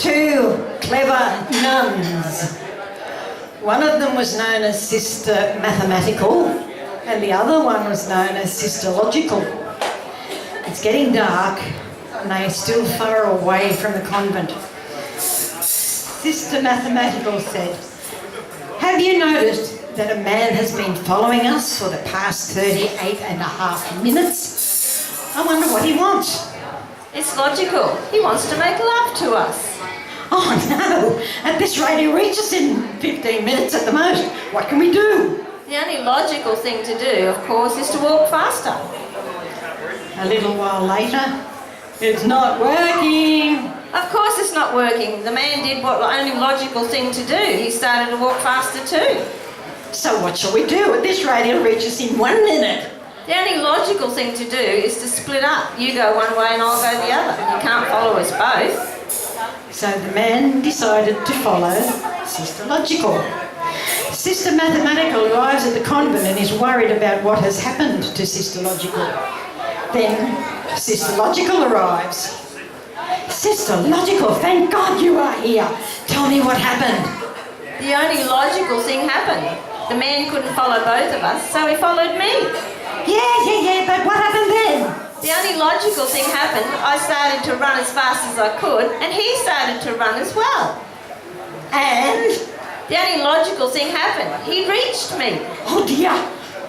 two clever nuns. One of them was known as Sister Mathematical and the other one was known as Sister Logical. It's getting dark and they're still far away from the convent. Sister Mathematical said, "Have you noticed that a man has been following us for the past 38.5 minutes? I wonder what he wants." It's logical. He wants to make love to us. "Oh no, at this rate he'll reach us in 15 minutes at the most. What can we do?" The only logical thing to do, of course, is to walk faster. A little while later, "It's not working." Of course it's not working. The man did what the only logical thing to do. He started to walk faster too. "So what shall we do? At this rate he'll reach us in 1 minute." The only logical thing to do is to split up. You go one way and I'll go the other. You can't follow us both. So the man decided to follow Sister Logical. Sister Mathematical arrives at the convent and is worried about what has happened to Sister Logical. Then Sister Logical arrives. "Sister Logical, thank God you are here. Tell me what happened." The only logical thing happened. The man couldn't follow both of us, so he followed me. Yeah, but what happened then? The only logical thing happened. I started to run as fast as I could, and he started to run as well. And? The only logical thing happened. He reached me. Oh dear,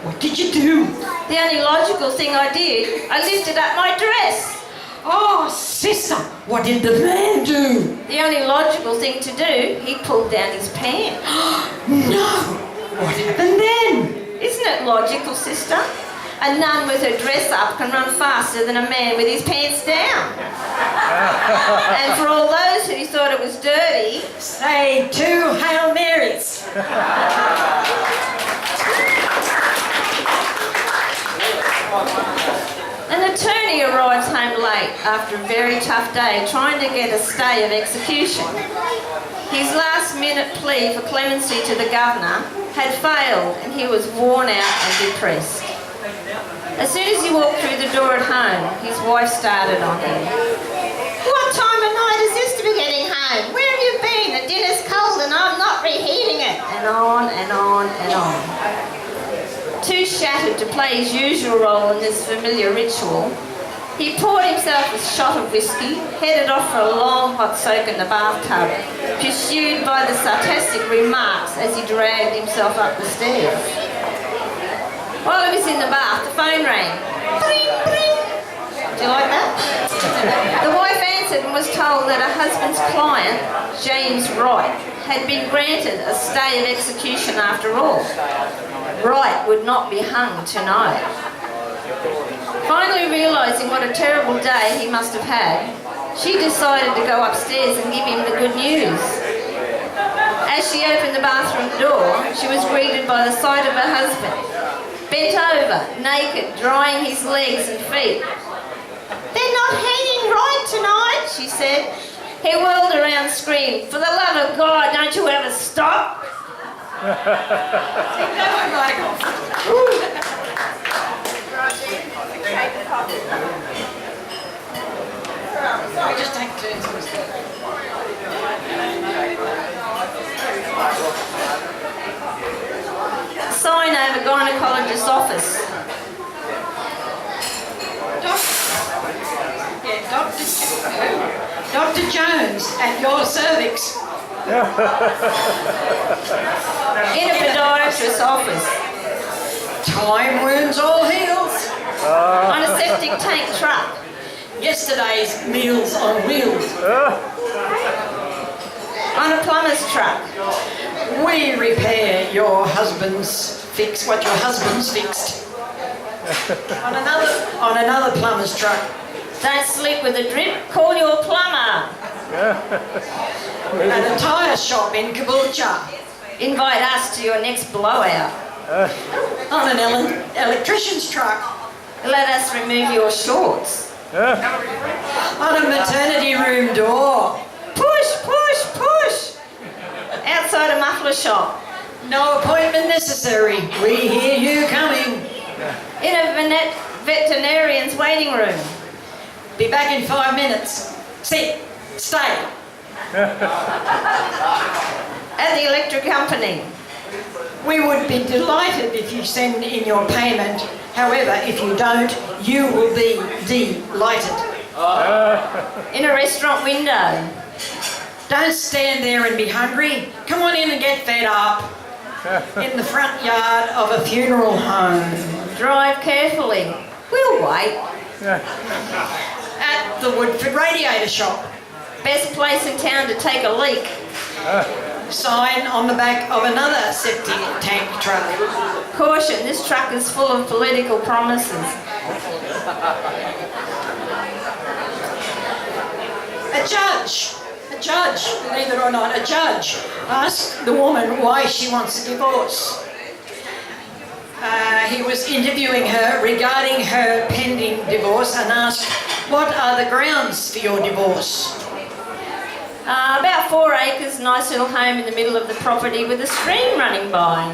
what did you do? The only logical thing I did, I lifted up my dress. Oh, Sister, what did the man do? The only logical thing to do, he pulled down his pants. No, what happened then? Isn't it logical, sister? A nun with her dress up can run faster than a man with his pants down. And for all those who thought it was dirty, say 2 Hail Marys. An attorney arrives home late after a very tough day trying to get a stay of execution. His last-minute plea for clemency to the governor had failed and he was worn out and depressed. As soon as he walked through the door at home, his wife started on him. "What time of night is this to be getting home? Where have you been? The dinner's cold and I'm not reheating it." And on and on and on. Too shattered to play his usual role in this familiar ritual, he poured himself a shot of whiskey, headed off for a long hot soak in the bathtub, pursued by the sarcastic remarks as he dragged himself up the stairs. While he was in the bath, the phone rang. Bring, bring. Do you like that? The wife answered and was told that her husband's client, James Wright, had been granted a stay of execution after all. Wright would not be hung tonight. Finally realising what a terrible day he must have had, she decided to go upstairs and give him the good news. As she opened the bathroom door, she was greeted by the sight of her husband, bent over, naked, drying his legs and feet. "They're not hanging right tonight," she said. He whirled around and screamed, "For the love of God, don't you ever stop?" Just take turns. Sign over gynecologist's office. Dr. Jones at your cervix. In a podiatrist's office. Time wounds all heals. On a septic tank truck. Yesterday's meals on wheels. On a plumber's truck. We repair your husband's fix, what your husband's fixed. on another plumber's truck. Don't sleep with a drip, call your plumber. At a tyre shop in Caboolture. Invite us to your next blowout. On an electrician's truck. Let us remove your shorts. On a maternity room door. Push, push, push. Outside a muffler shop. No appointment necessary. We hear you coming. In a veterinarian's waiting room. Be back in 5 minutes. Sit. Stay. At the electric company. We would be delighted if you send in your payment. However, if you don't, you will be delighted. In a restaurant window. Don't stand there and be hungry. Come on in and get fed up. In the front yard of a funeral home. Drive carefully. We'll wait. At the Woodford radiator shop. Best place in town to take a leak. Sign on the back of another septic tank truck. Caution, this truck is full of political promises. A judge, believe it or not, a judge asked the woman why she wants a divorce. He was interviewing her regarding her pending divorce and asked, what are the grounds for your divorce? About 4 acres, nice little home in the middle of the property with a stream running by.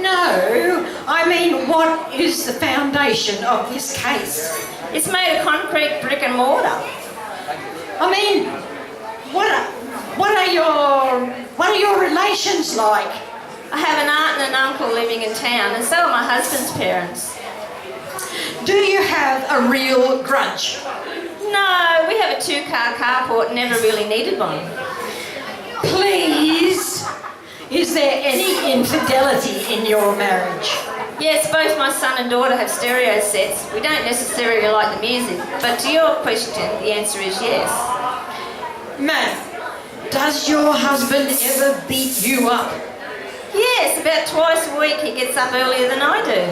No, I mean, what is the foundation of this case? It's made of concrete, brick and mortar. I mean, what are your relations like? I have an aunt and an uncle living in town, and so are my husband's parents. Do you have a real grudge? No, we have a 2-car carport, never really needed one. Please, is there any infidelity in your marriage? Yes, both my son and daughter have stereo sets. We don't necessarily like the music, but to your question, the answer is yes. Ma'am, does your husband ever beat you up? Yes, about twice a week. He gets up earlier than I do.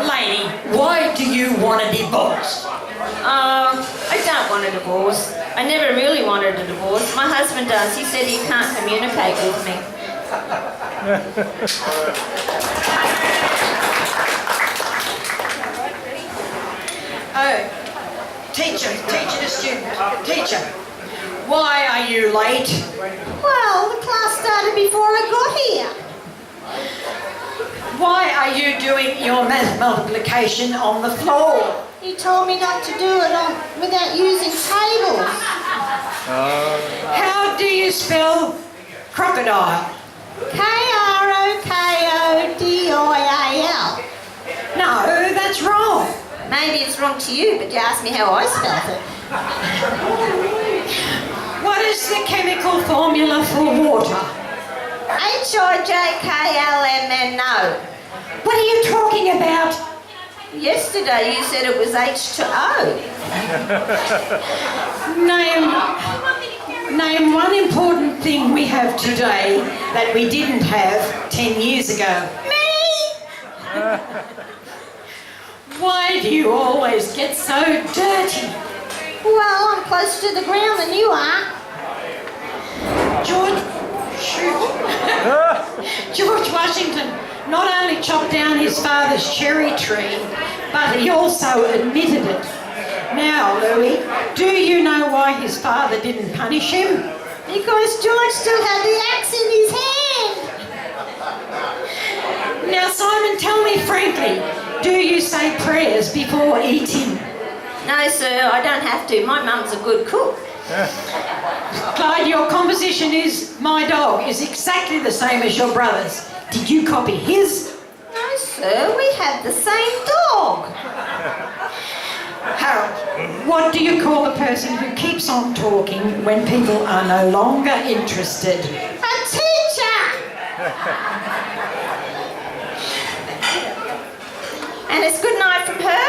Lady, why do you want a divorce? I don't want a divorce. I never really wanted a divorce. My husband does. He said he can't communicate with me. Oh, teacher to student. Teacher, why are you late? Well, the class started before I got here. Why are you doing your math multiplication on the floor? You told me not to do it without using tables. How do you spell crocodile? Krokodil. No, that's wrong. Maybe it's wrong to you, but you asked me how I spelled it. What is the chemical formula for water? H-I-J-K-L-M-N-O. What are you talking about? Yesterday you said it was H-to-O. Name one important thing we have today that we didn't have 10 years ago. Me? Why do you always get so dirty? Well, I'm closer to the ground than you are. George Washington not only chopped down his father's cherry tree, but he also admitted it. Now, Louis, do you know why his father didn't punish him? Because George still had the axe in his hand. Now, Simon, tell me frankly, do you say prayers before eating? No, sir, I don't have to. My mum's a good cook. Clyde, your composition is my dog is exactly the same as your brother's. Did you copy his? No, sir, we have the same dog. Harold, what do you call a person who keeps on talking when people are no longer interested? A teacher! And it's good night from her.